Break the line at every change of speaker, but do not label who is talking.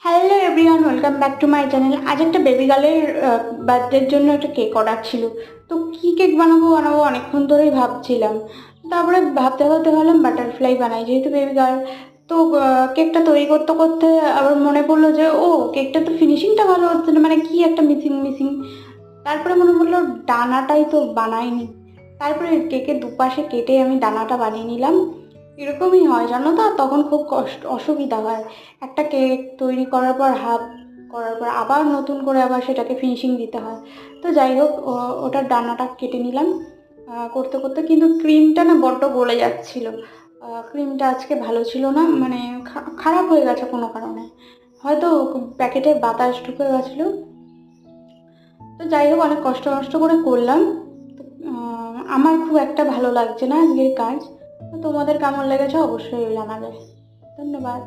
Hello everyone, welcome back to my channel. আজ একটা baby গার্লের বার্থডের জন্য একটা কেক অর্ডার ছিল। তো কী কেক বানাবো অনেকক্ষণ ধরেই ভাবছিলাম। তারপরে ভাবতে ভাবতে ভাবলাম বাটারফ্লাই বানাই, যেহেতু বেবি গার্ল। তো কেকটা তৈরি করতে করতে আবার মনে পড়লো যে কেকটা তো ফিনিশিংটা ভালো হচ্ছে না, মানে কি একটা মিসিং মিসিং। তারপরে মনে পড়লো ডানাটাই তো বানাইনি। তারপরে কেকের দুপাশে কেটে আমি ডানাটা বানিয়ে নিলাম। এরকমই হয় জানো তো, আর তখন খুব অসুবিধা হয়। একটা কেক তৈরি করার পর হাফ করার পর আবার নতুন করে আবার সেটাকে ফিনিশিং দিতে হয়। তো যাই হোক, ওটার ডানাটা কেটে নিলাম। করতে করতে কিন্তু ক্রিমটা না বড্ড গলে যাচ্ছিল। ক্রিমটা আজকে ভালো ছিল না, মানে খারাপ হয়ে গেছে কোনো কারণে, হয়তো প্যাকেটে বাতাস ঢুকে গেছিলো। তো যাই হোক, অনেক কষ্ট কষ্ট করে করলাম। তো আমার খুব একটা ভালো লাগছে না আজকের কাজ। তো তোমাদের কেমন লেগেছে অবশ্যই জানাবে। ধন্যবাদ।